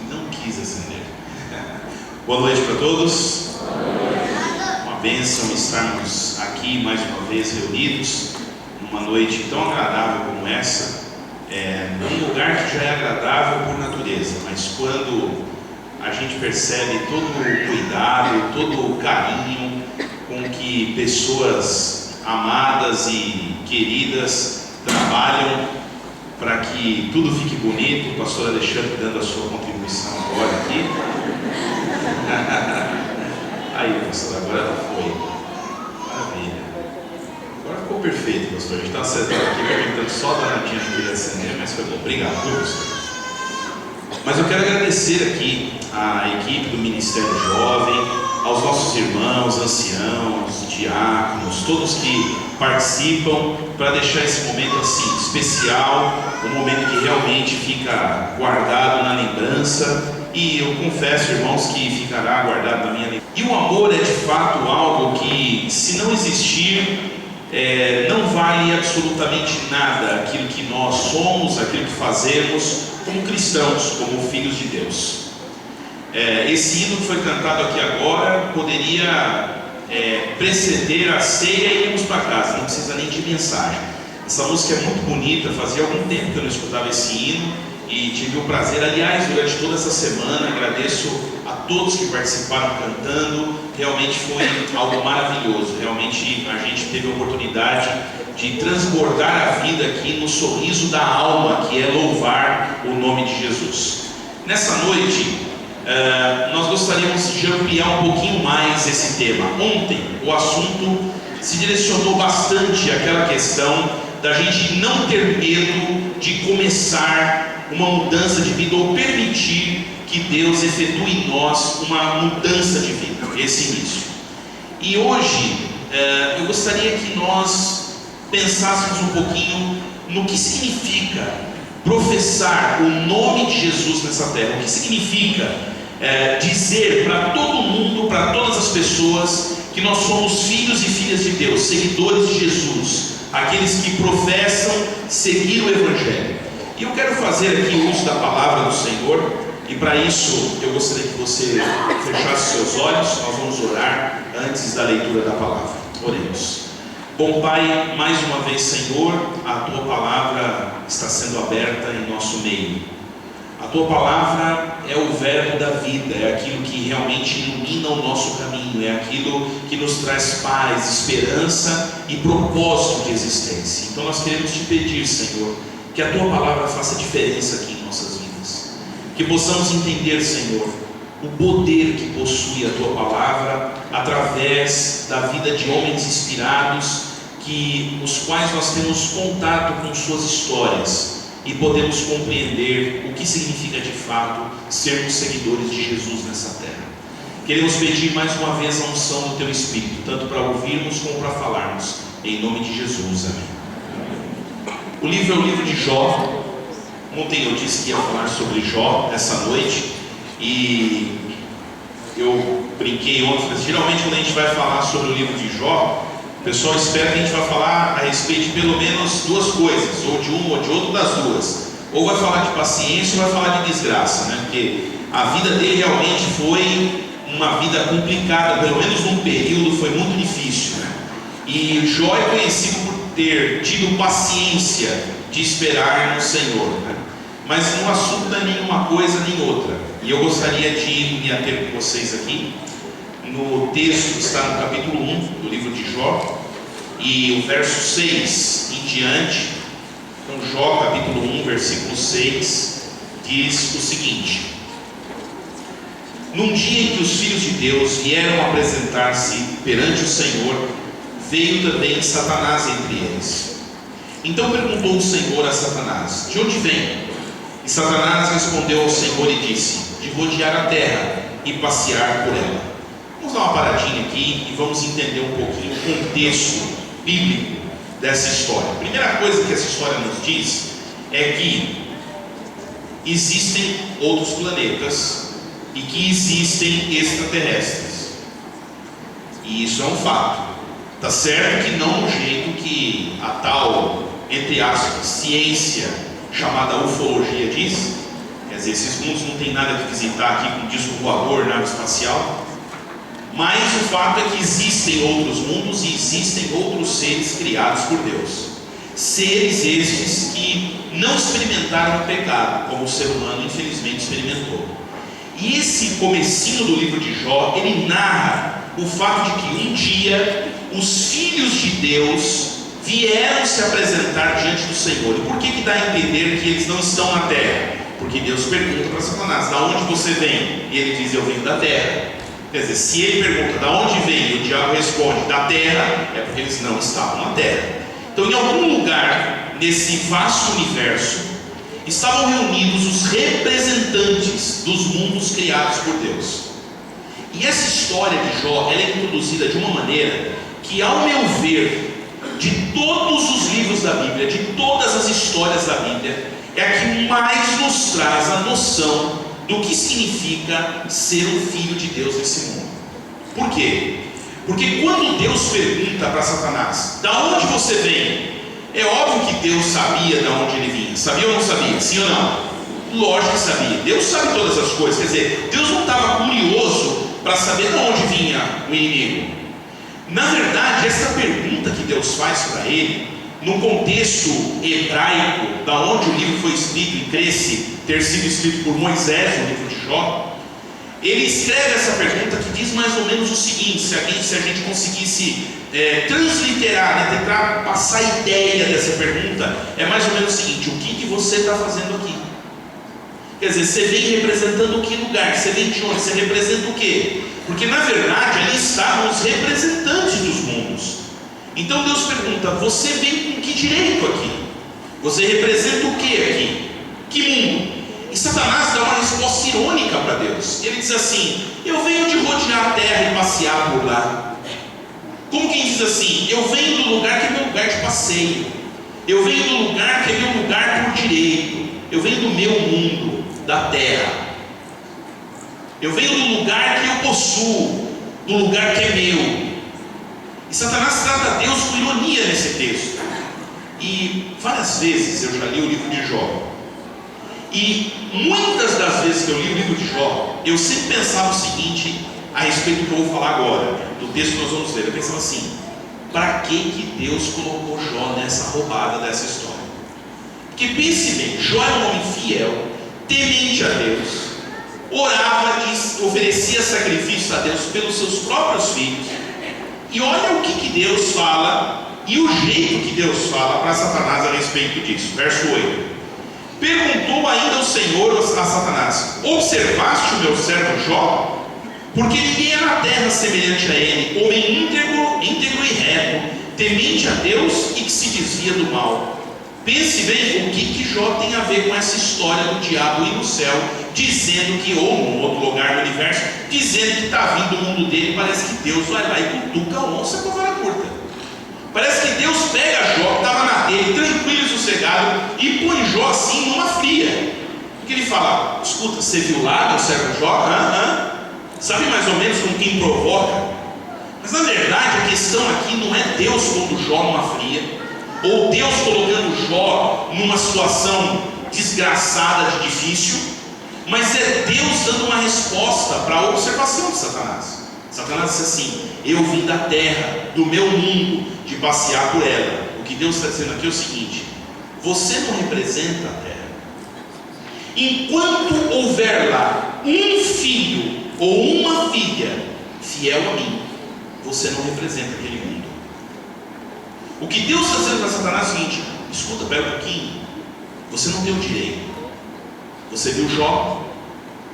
não quis acender. Boa noite para todos. Uma bênção estarmos aqui mais uma vez reunidos numa noite tão agradável como essa, num lugar que já é agradável por natureza, mas quando a gente percebe todo o cuidado, todo o carinho com que pessoas amadas e queridas trabalham para que tudo fique bonito. O pastor Alexandre dando a sua contribuição agora aqui. Aí, pastor, agora ela foi. Maravilha. Agora ficou perfeito, pastor. A gente está acertando aqui, perguntando só a danadinha que queria acender, mas foi bom. Obrigado, pastor. Mas eu quero agradecer aqui à equipe do Ministério Jovem, aos nossos irmãos, anciãos, diáconos, todos que participam, para deixar esse momento assim especial, um momento que realmente fica guardado na lembrança. E eu confesso, irmãos, que ficará guardado na minha lembrança. E o amor é de fato algo que, se não existir, não vale absolutamente nada aquilo que nós somos, aquilo que fazemos como cristãos, como filhos de Deus. Esse hino que foi cantado aqui agora poderia preceder a ceia e irmos para casa, não precisa nem de mensagem. Essa música é muito bonita, fazia algum tempo que eu não escutava esse hino e tive o prazer, aliás, durante toda essa semana, agradeço a todos que participaram cantando. Realmente foi algo maravilhoso, realmente a gente teve a oportunidade de transbordar a vida aqui no sorriso da alma, que é louvar o nome de Jesus. Nessa noite, nós gostaríamos de ampliar um pouquinho mais esse tema. Ontem o assunto se direcionou bastante àquela questão da gente não ter medo de começar uma mudança de vida, ou permitir que Deus efetue em nós uma mudança de vida, esse início. E hoje eu gostaria que nós pensássemos um pouquinho no que significa professar o nome de Jesus nessa terra, o que significa dizer para todo mundo, para todas as pessoas, que nós somos filhos e filhas de Deus, seguidores de Jesus, aqueles que professam seguir o Evangelho. E eu quero fazer aqui uso da palavra do Senhor, e para isso eu gostaria que você fechasse seus olhos. Nós vamos orar antes da leitura da palavra. Oremos. Bom Pai, mais uma vez, Senhor, a Tua palavra está sendo aberta em nosso meio. A Tua palavra é o verbo da vida, é aquilo que realmente ilumina o nosso caminho, é aquilo que nos traz paz, esperança e propósito de existência. Então nós queremos te pedir, Senhor, que a Tua palavra faça diferença aqui em nossas vidas, que possamos entender, Senhor, o poder que possui a Tua palavra através da vida de homens inspirados, os quais nós temos contato com suas histórias e podemos compreender o que significa de fato sermos seguidores de Jesus nessa terra. Queremos pedir mais uma vez a unção do Teu Espírito, tanto para ouvirmos como para falarmos, em nome de Jesus, amém. O livro é o livro de Jó. Ontem eu disse que ia falar sobre Jó essa noite, e eu brinquei ontem, mas geralmente quando a gente vai falar sobre o livro de Jó, o pessoal espera que a gente vai falar a respeito de pelo menos duas coisas, ou de uma ou de outra das duas. Ou vai falar de paciência ou vai falar de desgraça, né? Porque a vida dele realmente foi uma vida complicada, pelo menos num período foi muito difícil, né? E Jó é conhecido por ter tido paciência de esperar no Senhor, né? Mas no assunto não é nenhuma coisa nem outra. E eu gostaria de me ater com vocês aqui no texto que está no capítulo 1 do livro de Jó, e o verso 6 em diante. Então Jó capítulo 1, versículo 6 diz o seguinte: Num dia em que os filhos de Deus vieram apresentar-se perante o Senhor, veio também Satanás entre eles. Então perguntou o Senhor a Satanás: De onde vem? E Satanás respondeu ao Senhor e disse: De rodear a terra e passear por ela. Vamos dar uma paradinha aqui e vamos entender um pouquinho o contexto bíblico dessa história. A primeira coisa que essa história nos diz é que existem outros planetas e que existem extraterrestres. E isso é um fato. Tá certo que não do jeito que a tal, entre aspas, ciência chamada ufologia diz. Quer dizer, esses mundos não tem nada de visitar aqui com disco voador, nave espacial. Mas o fato é que existem outros mundos e existem outros seres criados por Deus. Seres estes que não experimentaram o pecado, como o ser humano infelizmente experimentou. E esse comecinho do livro de Jó, ele narra o fato de que um dia os filhos de Deus vieram se apresentar diante do Senhor. E por que dá a entender que eles não estão na terra? Porque Deus pergunta para Satanás: da onde você vem? E ele diz: eu venho da terra. Quer dizer, se ele pergunta da onde vem, e o diabo responde: da terra, é porque eles não estavam na terra. Então, em algum lugar nesse vasto universo estavam reunidos os representantes dos mundos criados por Deus. E essa história de Jó, ela é introduzida de uma maneira que, ao meu ver, de todos os livros da Bíblia, de todas as histórias da Bíblia, é a que mais nos traz a noção do que significa ser um filho de Deus nesse mundo. Por quê? Porque quando Deus pergunta para Satanás: da onde você vem? É óbvio que Deus sabia de onde ele vinha. Sabia ou não sabia? Sim ou não? Lógico que sabia. Deus sabe todas as coisas. Quer dizer, Deus não estava curioso para saber de onde vinha o inimigo. Na verdade, essa pergunta que Deus faz para ele, no contexto hebraico, da onde o livro foi escrito e cresce ter sido escrito por Moisés, no livro de Jó, ele escreve essa pergunta que diz mais ou menos o seguinte: se a gente conseguisse transliterar, tentar passar a ideia dessa pergunta, é mais ou menos o seguinte: o que você está fazendo aqui? Quer dizer, você vem representando que lugar? Você vem de onde? Você representa o quê? Porque na verdade ali estavam os representantes dos mundos. Então Deus pergunta: você vem com que direito aqui? Você representa o que aqui? Que mundo? E Satanás dá uma resposta irônica para Deus. Ele diz assim: eu venho de rodear a terra e passear por lá. Como quem diz assim: eu venho do lugar que é meu lugar de passeio. Eu venho do lugar que é meu lugar por direito. Eu venho do meu mundo, da terra. Eu venho do lugar que eu possuo, do lugar que é meu. E Satanás trata Deus com ironia nesse texto. E várias vezes eu já li o livro de Jó. E muitas das vezes que eu li o livro de Jó, eu sempre pensava o seguinte a respeito do que eu vou falar agora, do texto que nós vamos ler. Eu pensava assim: para que Deus colocou Jó nessa roubada dessa história? Porque pense bem, Jó era um homem fiel, temente a Deus, orava e oferecia sacrifícios a Deus pelos seus próprios filhos. E olha o que Deus fala e o jeito que Deus fala para Satanás a respeito disso. Verso 8: perguntou ainda o Senhor a Satanás: observaste o meu servo Jó? Porque ninguém é na terra semelhante a ele, homem íntegro e reto, temente a Deus e que se desvia do mal. Pense bem o que Jó tem a ver com essa história do diabo ir no céu, dizendo que, ou em outro lugar do universo, dizendo que está vindo do mundo dele. Parece que Deus vai lá e cutuca a onça com a vara curta. Parece que Deus pega Jó, que estava na dele, tranquilo e sossegado, e põe Jó assim numa fria. Porque ele fala: escuta, você viu lá meu servo Jó? Sabe mais ou menos com quem provoca? Mas na verdade a questão aqui não é Deus pondo Jó numa fria, ou Deus colocando Jó numa situação desgraçada de difícil, mas é Deus dando uma resposta para a observação de Satanás. Satanás disse assim: eu vim da terra, do meu mundo, de passear por ela. O que Deus está dizendo aqui é o seguinte: você não representa a terra. Enquanto houver lá um filho ou uma filha fiel a mim, você não representa aquele mundo. O que Deus está dizendo para Satanás é o seguinte: escuta, pera um pouquinho, você não tem o direito. Você viu Jó,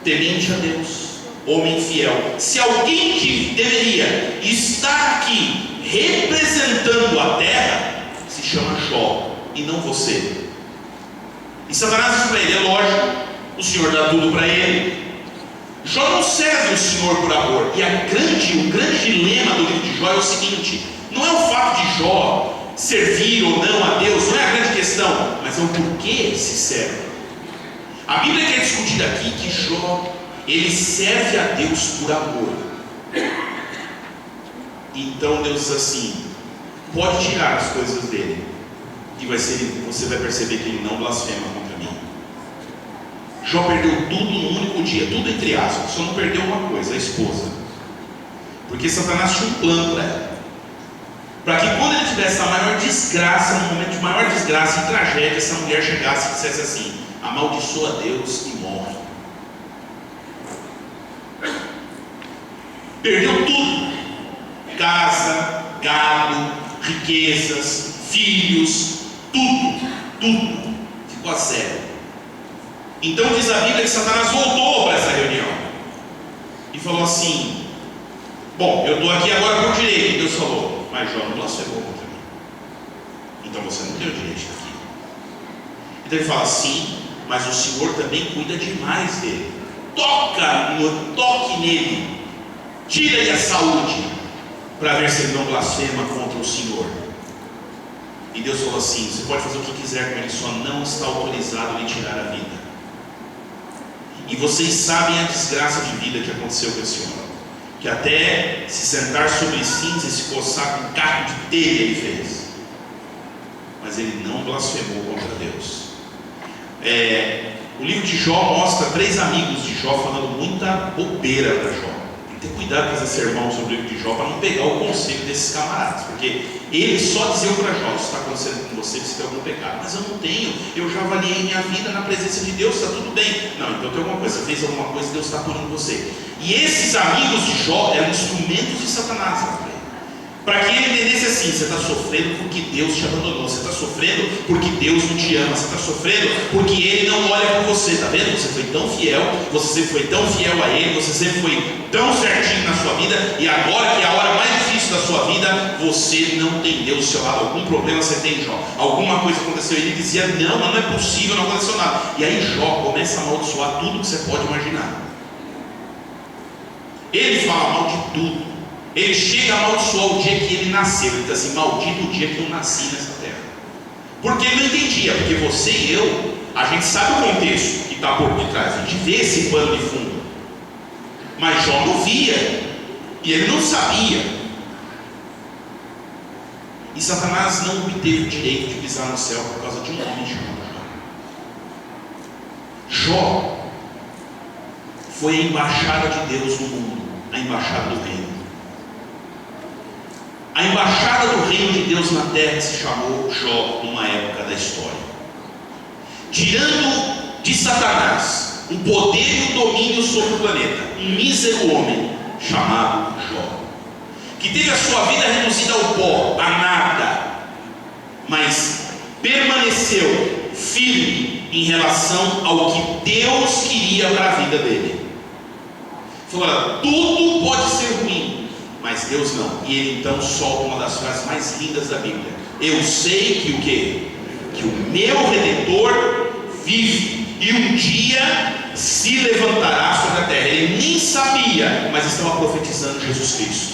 temente a Deus, homem fiel. Se alguém que deveria estar aqui representando a terra, se chama Jó e não você. E Satanás diz para ele: é lógico, o Senhor dá tudo para ele. Jó não serve o Senhor por amor. E o grande dilema do livro de Jó é o seguinte: não é o fato de Jó servir ou não a Deus, não é a grande questão, mas é o porquê se serve. A Bíblia quer discutir aqui que Jó, ele serve a Deus por amor. Então Deus diz assim: pode tirar as coisas dele, e você vai perceber que ele não blasfema contra mim. Jó perdeu tudo num único dia, tudo entre aspas, só não perdeu uma coisa, a esposa. Porque Satanás tinha um plano para ela, para que quando ele tivesse a maior desgraça, no momento de maior desgraça e tragédia, essa mulher chegasse e dissesse assim: amaldiçoa Deus e morre. Perdeu tudo: casa, gado, riquezas, filhos, tudo ficou a zero. Então diz a Bíblia que Satanás voltou para essa reunião e falou assim: bom, eu estou aqui agora por direito. Deus falou: mas Jó não blasfemou contra mim, então você não tem o direito de estar aqui. Então ele fala: sim, mas o Senhor também cuida demais dele. Toque nele, tira-lhe a saúde, para ver se ele não blasfema contra o Senhor. E Deus falou assim: você pode fazer o que quiser com ele, só não está autorizado em tirar a vida. E vocês sabem a desgraça de vida que aconteceu com esse homem, que até se sentar sobre cinza e se coçar com caco de telha ele fez, mas ele não blasfemou contra Deus. O livro de Jó mostra 3 amigos de Jó falando muita bobeira para Jó. Tem que ter cuidado com fazer sermão sobre o livro de Jó, para não pegar o conselho desses camaradas, porque eles só diziam para Jó: isso está acontecendo com você, você tem algum pecado. Mas eu não tenho, eu já avaliei minha vida na presença de Deus, está tudo bem. Não, então tem alguma coisa, você fez alguma coisa, Deus está punindo você. E esses amigos de Jó eram instrumentos de Satanás, para que ele entendesse assim: você está sofrendo porque Deus te abandonou, você está sofrendo porque Deus não te ama, você está sofrendo porque Ele não olha por você. Está vendo? Você foi tão fiel, você sempre foi tão fiel a Ele, você sempre foi tão certinho na sua vida, e agora que é a hora mais difícil da sua vida, você não tem Deus do seu lado. Algum problema você tem, Jó? Alguma coisa aconteceu? Ele dizia: não, mas não é possível, não aconteceu nada. E aí Jó começa a amaldiçoar tudo que você pode imaginar. Ele fala mal de tudo. Ele chega a amaldiçoar o dia que ele nasceu. Ele diz assim: maldito o dia que eu nasci nessa terra. Porque ele não entendia, porque você e eu, a gente sabe o contexto que está por detrás, a gente vê esse pano de fundo. Mas Jó não via, e ele não sabia. E Satanás não obteve o direito de pisar no céu por causa de um homem chamado Jó. Jó foi a embaixada de Deus no mundo, a embaixada do reino. A embaixada do reino de Deus na terra se chamou Jó numa época da história. Tirando de Satanás o poder e o domínio sobre o planeta, um mísero homem chamado Jó, que teve a sua vida reduzida ao pó, a nada, mas permaneceu firme em relação ao que Deus queria para a vida dele. Falou: tudo pode ser ruim, mas Deus não. E ele então solta uma das frases mais lindas da Bíblia: eu sei que o quê? Que o meu Redentor vive, e um dia se levantará sobre a terra. Ele nem sabia, mas estava profetizando Jesus Cristo.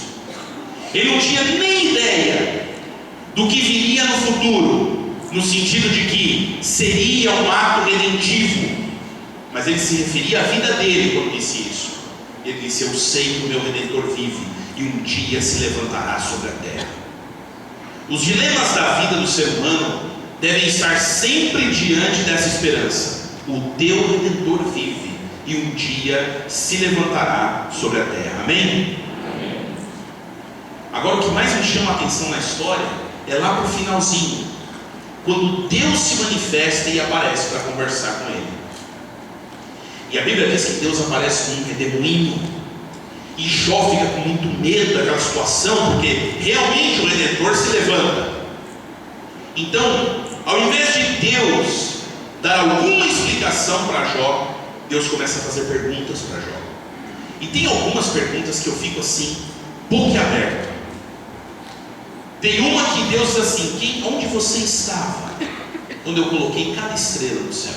Ele não tinha nem ideia do que viria no futuro, no sentido de que seria um ato redentivo, mas ele se referia à vida dele quando disse isso. Ele disse: eu sei que o meu Redentor vive, e um dia se levantará sobre a terra. Os dilemas da vida do ser humano devem estar sempre diante dessa esperança: o teu Redentor vive, e um dia se levantará sobre a terra. Amém? Amém. Agora, o que mais me chama a atenção na história é lá para o finalzinho, quando Deus se manifesta e aparece para conversar com ele. E a Bíblia diz que Deus aparece com um redemoinho, e Jó fica com muito medo daquela situação, porque realmente o Redentor se levanta. Então, ao invés de Deus dar alguma explicação para Jó, Deus começa a fazer perguntas para Jó. E tem algumas perguntas que eu fico assim, boquiaberto. Tem uma que Deus diz assim: onde você estava quando eu coloquei cada estrela no céu?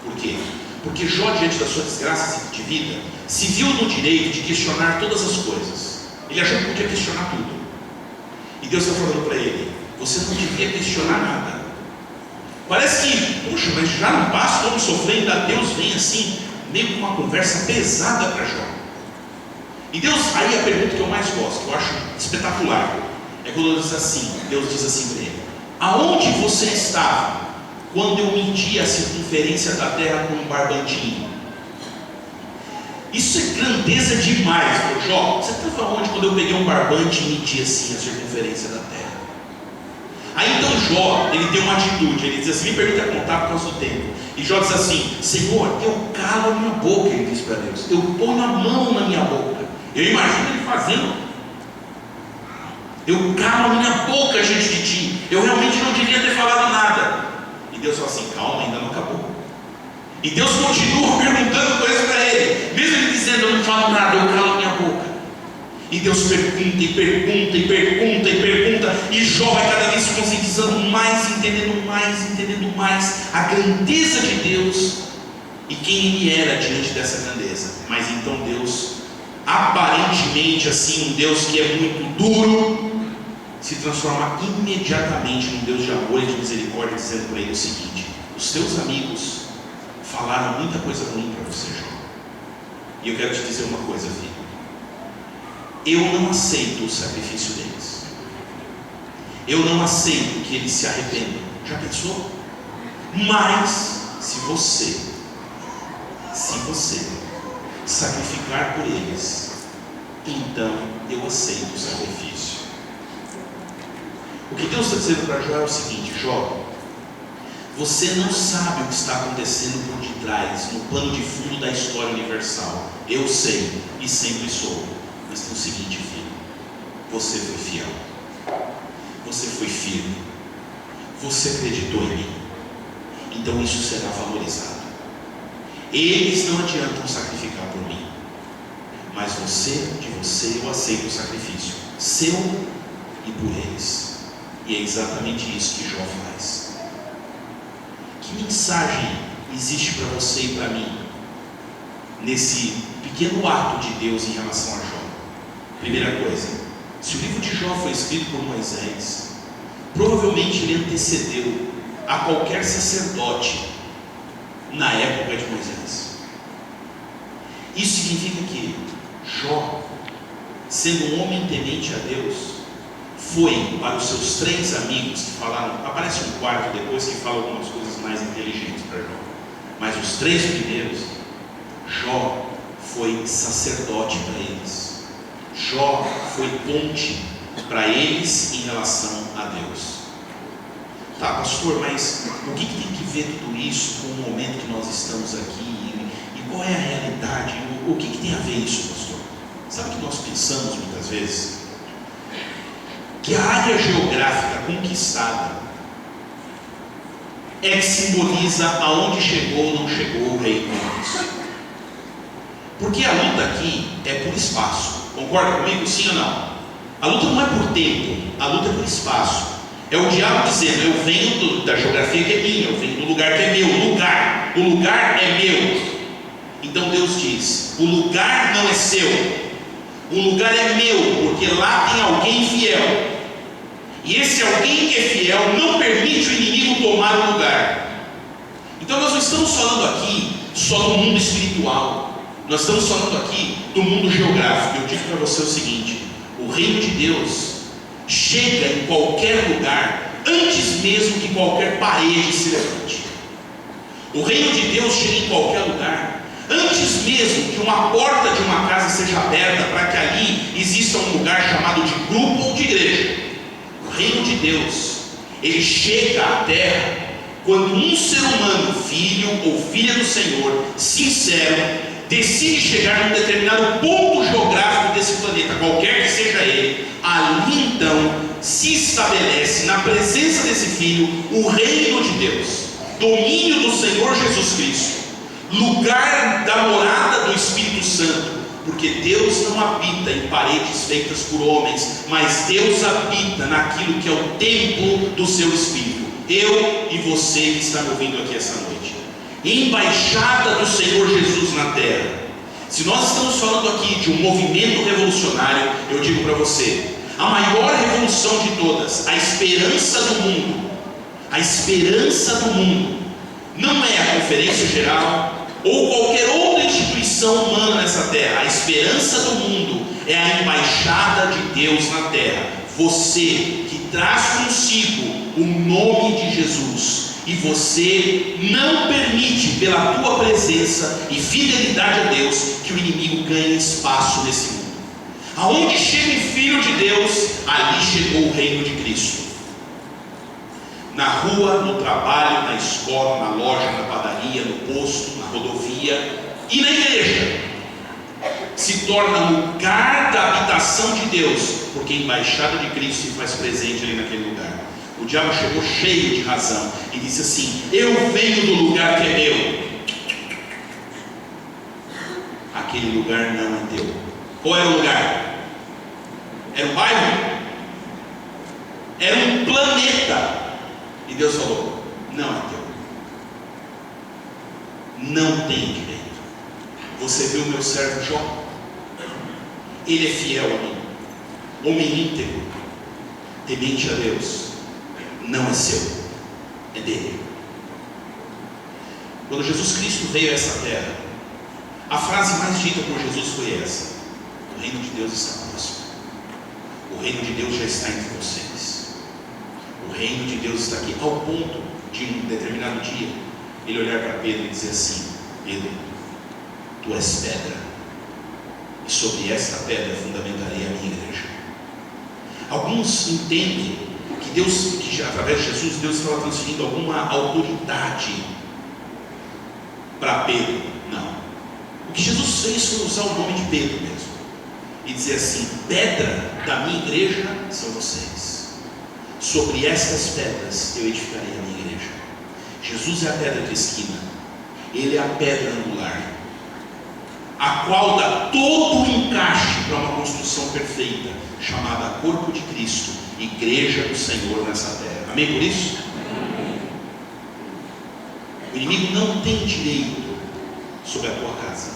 Por quê? Porque Jó, diante da sua desgraça de vida, se viu no direito de questionar todas as coisas. Ele achou que podia questionar tudo. E Deus está falando para ele: você não devia questionar nada. Parece que, puxa, mas já não basta como sofrer, ainda Deus vem assim, meio com uma conversa pesada para Jó. E Deus, aí a pergunta que eu mais gosto, que eu acho espetacular, é quando Deus diz assim para ele: aonde você estava quando eu medi a circunferência da terra com um barbantinho. Isso é grandeza demais, meu Jó. Você estava onde quando eu peguei um barbante e medi assim a circunferência da terra? Aí então Jó, ele tem uma atitude, ele diz assim, me permita contar por causa do tempo. E Jó diz assim, Senhor, eu calo a minha boca, ele diz para Deus, eu ponho a mão na minha boca. Eu imagino ele fazendo, eu calo a minha boca diante de ti, eu realmente não devia ter falado nada. E Deus fala assim, calma, ainda não acabou. E Deus continua perguntando coisas para ele, mesmo ele dizendo, eu não falo nada, eu calo a minha boca. E Deus pergunta e pergunta e pergunta e pergunta, e Jó vai cada vez se conscientizando mais, entendendo mais a grandeza de Deus e quem ele era diante dessa grandeza. Mas então Deus, aparentemente assim, um Deus que é muito duro, se transforma imediatamente num Deus de amor e de misericórdia, dizendo para ele o seguinte: os teus amigos falaram muita coisa ruim para você, Jó, e eu quero te dizer uma coisa, filho, eu não aceito o sacrifício deles, eu não aceito que eles se arrependam. Já pensou? Mas se você sacrificar por eles, então eu aceito o sacrifício. O que Deus está dizendo para Jó é o seguinte: Jó, você não sabe o que está acontecendo por detrás, no plano de fundo da história universal. Eu sei e sempre soube. Mas tem o seguinte, filho, você foi fiel, você foi firme, você acreditou em mim, então isso será valorizado. Eles não adiantam sacrificar por mim, mas de você eu aceito o sacrifício, seu e por eles. E é exatamente isso que Jó faz. Que mensagem existe para você e para mim nesse pequeno ato de Deus em relação a Jó? Primeira coisa, se o livro de Jó foi escrito por Moisés, provavelmente ele antecedeu a qualquer sacerdote na época de Moisés. Isso significa que Jó, sendo um homem temente a Deus, foi para os seus 3 amigos que falaram, aparece um quarto depois que fala algumas coisas mais inteligentes para Jó, mas os 3 primeiros, Jó foi sacerdote para eles. Jó foi ponte para eles em relação a Deus. Tá, pastor, mas o que tem que ver tudo isso com o momento que nós estamos aqui? E qual é a realidade? O que tem a ver isso, pastor? Sabe que nós pensamos muitas vezes? Que a área geográfica conquistada é que simboliza aonde chegou ou não chegou o reino de Deus. Porque a luta aqui é por espaço. Concorda comigo? Sim ou não? A luta não é por tempo, a luta é por espaço. É o diabo dizendo, eu venho da geografia que é minha, eu venho do lugar que é meu. O lugar é meu. Então Deus diz, o lugar não é seu, o lugar é meu, porque lá tem alguém fiel. E esse alguém que é fiel não permite o inimigo tomar o lugar. Então nós não estamos falando aqui só do mundo espiritual, nós estamos falando aqui do mundo geográfico. Eu digo para você o seguinte: o reino de Deus chega em qualquer lugar antes mesmo que qualquer parede se levante. O reino de Deus chega em qualquer lugar antes mesmo que uma porta de uma casa seja aberta para que ali exista um lugar chamado de grupo ou de igreja. O reino de Deus, ele chega à terra quando um ser humano, filho ou filha do Senhor, sincero, decide chegar num determinado ponto geográfico desse planeta, qualquer que seja ele. Ali então se estabelece na presença desse filho o reino de Deus, domínio do Senhor Jesus Cristo, lugar da morada do Espírito Santo, porque Deus não habita em paredes feitas por homens, mas Deus habita naquilo que é o templo do seu Espírito. Eu e você que está me ouvindo aqui essa noite, embaixada do Senhor Jesus na terra. Se nós estamos falando aqui de um movimento revolucionário, eu digo para você, a maior revolução de todas, a esperança do mundo não é a Conferência Geral ou qualquer outra instituição humana nessa terra. A esperança do mundo é a embaixada de Deus na terra. Você que traz consigo o nome de Jesus e você não permite, pela tua presença e fidelidade a Deus, que o inimigo ganhe espaço nesse mundo. Aonde chega o Filho de Deus, ali chegou o reino de Cristo. Na rua, no trabalho, na escola, na loja, na padaria, no posto, na rodovia e na igreja, se torna lugar da habitação de Deus, porque a embaixada de Cristo se faz presente ali naquele lugar. O diabo chegou cheio de razão e disse assim: eu venho do lugar que é meu. Aquele lugar não é teu. Qual era o lugar? Era um bairro? Era um planeta. E Deus falou: não é teu. Não tem direito. Você viu o meu servo Jó? Ele é fiel a mim, homem íntegro, temente a Deus. Não é seu, é dele. Quando Jesus Cristo veio a essa terra, a frase mais dita por Jesus foi essa: o reino de Deus está próximo. O reino de Deus já está entre vocês. O reino de Deus está aqui. Ao ponto de um determinado dia ele olhar para Pedro e dizer assim: Pedro, tu és pedra, e sobre esta pedra fundamentarei a minha igreja. Alguns entendem que Deus, que através de Jesus, Deus estava transferindo alguma autoridade para Pedro. Não. O que Jesus fez foi usar o nome de Pedro mesmo e dizer assim: pedra da minha igreja são vocês. Sobre estas pedras eu edificarei a minha igreja. Jesus é a pedra de esquina. Ele é a pedra angular, a qual dá todo o encaixe para uma construção perfeita, chamada Corpo de Cristo, Igreja do Senhor nessa terra. Amém por isso? O inimigo não tem direito sobre a tua casa.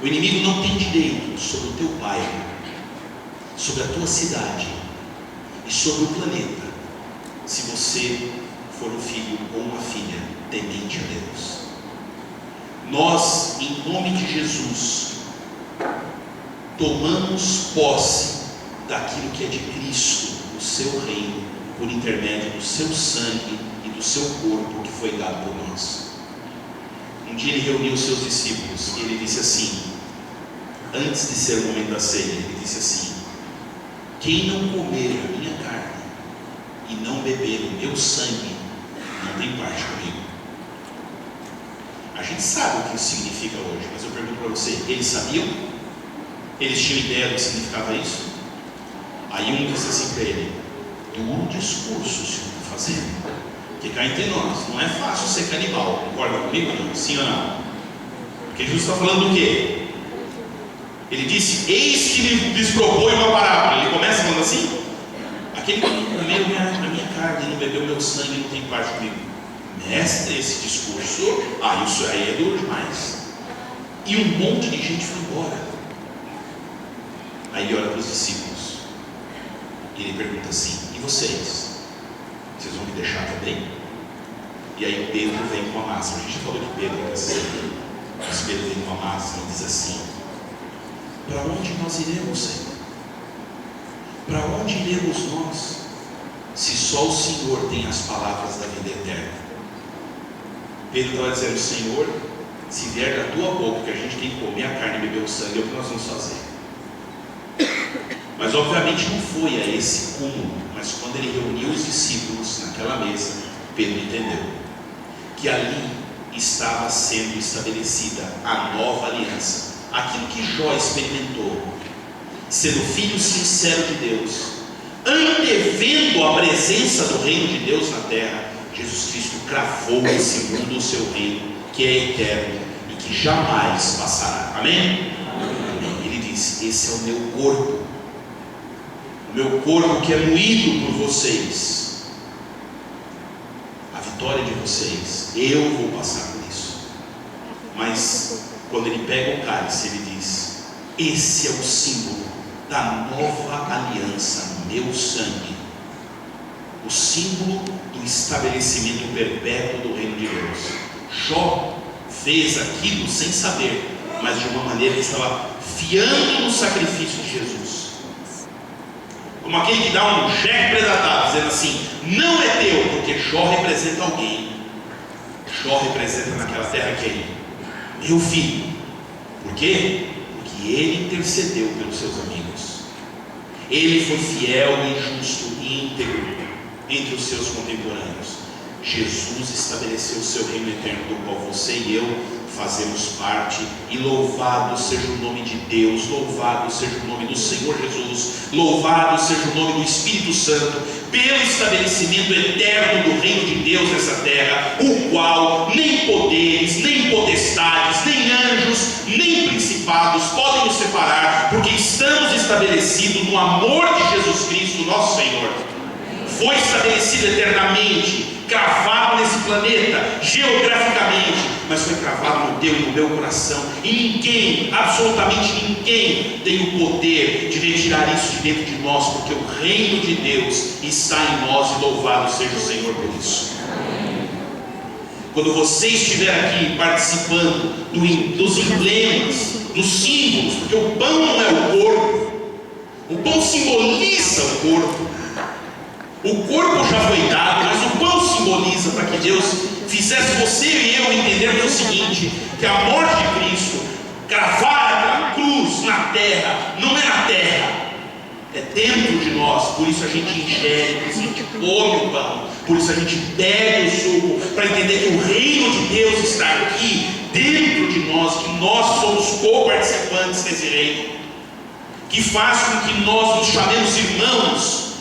O inimigo não tem direito sobre o teu bairro, sobre a tua cidade e sobre o planeta, se você for um filho ou uma filha temente a Deus. Nós, em nome de Jesus, tomamos posse daquilo que é de Cristo, o seu reino, por intermédio do seu sangue e do seu corpo que foi dado por nós. Um dia ele reuniu os seus discípulos e ele disse assim, antes de ser o momento da ceia, ele disse assim: quem não comer a minha carne e não beber o meu sangue não tem parte comigo. A gente sabe o que isso significa hoje, mas eu pergunto para você: eles sabiam? Eles tinham ideia do que significava isso? Aí um disse assim para ele: duro discurso o senhor está fazendo, porque cá entre nós não é fácil ser canibal. Concorda comigo? Não? Sim ou não? Porque Jesus está falando do quê? Ele disse: eis que lhes propõe uma parábola. Ele começa falando assim: aquele que não comeu a minha carne e não bebeu meu sangue não tem parte comigo. Mestre, esse discurso, isso aí é duro demais. E um monte de gente foi embora. Aí ele olha para os discípulos e ele pergunta assim: e vocês? Vocês vão me deixar também? E aí Pedro vem com a máxima. A gente já falou de Pedro nessa semana, mas Pedro vem com a máxima e diz assim: para onde nós iremos, Senhor? Para onde iremos nós, se só o Senhor tem as palavras da vida eterna? Pedro estava dizendo: Senhor, se vier da tua boca que a gente tem que comer a carne e beber o sangue, é o que nós vamos fazer. Mas obviamente não foi a esse cúmulo. Mas quando ele reuniu os discípulos naquela mesa, Pedro entendeu que ali estava sendo estabelecida a nova aliança. Aquilo que Jó experimentou, sendo filho sincero de Deus, antevendo a presença do reino de Deus na terra, Jesus Cristo cravou segundo o seu reino, que é eterno e que jamais passará. Amém? Amém. Ele disse: esse é o meu corpo, o meu corpo que é moído por vocês, a vitória de vocês. Eu vou passar por isso. Mas quando ele pega o cálice, ele diz: esse é o símbolo da nova aliança, meu sangue, o símbolo do estabelecimento perpétuo do reino de Deus. Jó fez aquilo sem saber, mas de uma maneira que estava fiando no sacrifício de Jesus. como aquele que dá um cheque predatado, dizendo assim: não é teu, porque Jó representa alguém. Jó representa naquela terra quem? Meu filho. Por quê? Porque ele intercedeu pelos seus amigos. Ele foi fiel e justo e íntegro entre os seus contemporâneos. Jesus estabeleceu o seu reino eterno, do qual você e eu fazemos parte, e louvado seja o nome de Deus, louvado seja o nome do Senhor Jesus, louvado seja o nome do Espírito Santo, pelo estabelecimento eterno do reino de Deus nessa terra, o qual nem poderes, nem potestades, nem anjos, nem principados podem nos separar, porque estamos estabelecidos no amor de Jesus Cristo, nosso Senhor. Foi estabelecido eternamente, cravado nesse planeta, geograficamente, mas foi cravado no teu e no meu coração, e ninguém, absolutamente ninguém, tem o poder de retirar isso de dentro de nós, porque o reino de Deus está em nós, e louvado seja o Senhor por isso. Quando você estiver aqui participando dos emblemas, dos símbolos, porque o pão não é o corpo, o pão simboliza o corpo. O corpo já foi dado, mas o pão simboliza, para que Deus fizesse você e eu entendermos o seguinte: que a morte de Cristo, cravada na cruz, na terra, não é na terra, é dentro de nós. Por isso a gente ingere, por isso a gente come o pão, por isso a gente bebe o suco, para entender que o reino de Deus está aqui dentro de nós, que nós somos co-participantes desse reino, que faz com que nós nos chamemos irmãos.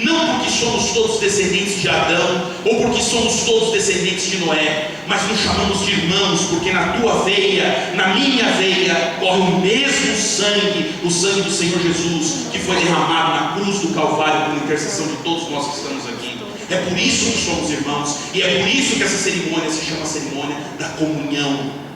Não porque somos todos descendentes de Adão, ou porque somos todos descendentes de Noé, mas nos chamamos de irmãos, porque na tua veia, na minha veia, corre o mesmo sangue, o sangue do Senhor Jesus, que foi derramado na cruz do Calvário, por intercessão de todos nós que estamos aqui. É por isso que somos irmãos, e é por isso que essa cerimônia se chama cerimônia da comunhão,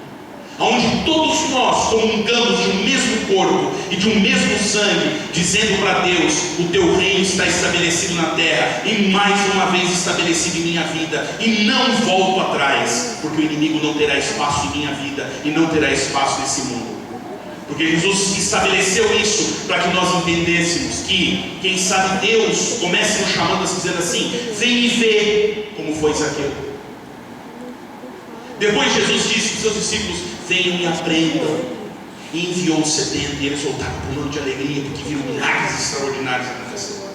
onde todos nós comungamos de um mesmo corpo e de um mesmo sangue, dizendo para Deus: o teu reino está estabelecido na terra, e mais uma vez estabelecido em minha vida, e não volto atrás, porque o inimigo não terá espaço em minha vida, e não terá espaço nesse mundo. Porque Jesus estabeleceu isso para que nós entendêssemos que, quem sabe, Deus comece nos chamando, dizendo assim: vem e vê como foi Zaqueu. Depois Jesus disse para os seus discípulos: venham e aprendam. E enviou os 70, e eles voltaram pulando de alegria, porque viram milagres extraordinários acontecendo.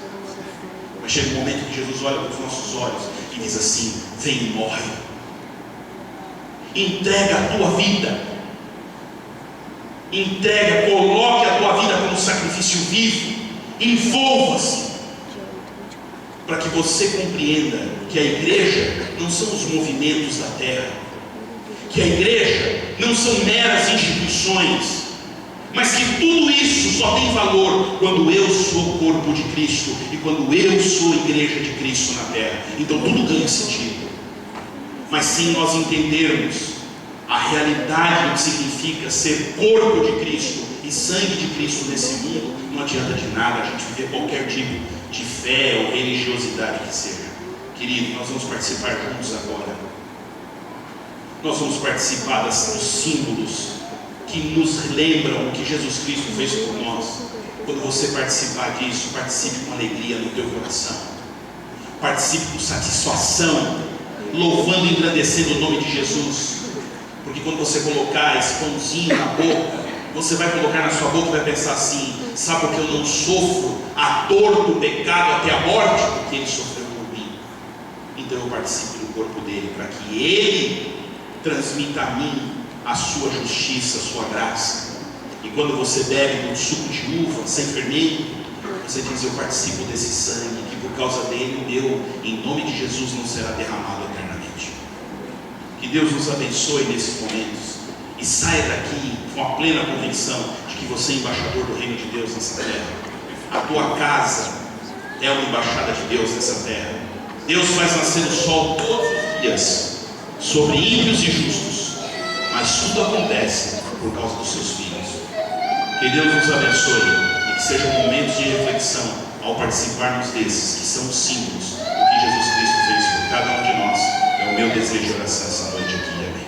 Mas chega um momento que Jesus olha para os nossos olhos e diz assim: vem e morre. Entrega a tua vida. Entrega, coloque a tua vida como sacrifício vivo. Envolva-se. Para que você compreenda que a igreja não são os movimentos da terra, que a igreja não são meras instituições, mas que tudo isso só tem valor quando eu sou o corpo de Cristo e quando eu sou a igreja de Cristo na terra. Então tudo ganha sentido. Mas sim nós entendermos a realidade do que significa ser corpo de Cristo e sangue de Cristo nesse mundo, não adianta de nada a gente viver qualquer tipo de fé ou religiosidade que seja. Querido, nós vamos participar juntos agora. Nós vamos participar dos símbolos que nos lembram o que Jesus Cristo fez por nós. Quando você participar disso, participe com alegria no teu coração. Participe com satisfação, louvando e engrandecendo o nome de Jesus. Porque quando você colocar esse pãozinho na boca, você vai colocar na sua boca e vai pensar assim: sabe por que eu não sofro a dor do pecado até a morte? Porque Ele sofreu por mim. Então eu participo do corpo dele, para que Ele transmita a mim a sua justiça, a sua graça. E quando você bebe um suco de uva sem fermento, você diz: eu participo desse sangue, que por causa dele o meu, em nome de Jesus, não será derramado eternamente. Que Deus nos abençoe nesses momentos, e saia daqui com a plena convicção de que você é embaixador do reino de Deus nessa terra. A tua casa é uma embaixada de Deus nessa terra. Deus faz nascer o sol todos os dias sobre ímpios e justos, mas tudo acontece por causa dos seus filhos. Que Deus nos abençoe e que sejam momentos de reflexão ao participarmos desses, que são os símbolos do que Jesus Cristo fez por cada um de nós. É o meu desejo de oração essa noite aqui. Amém.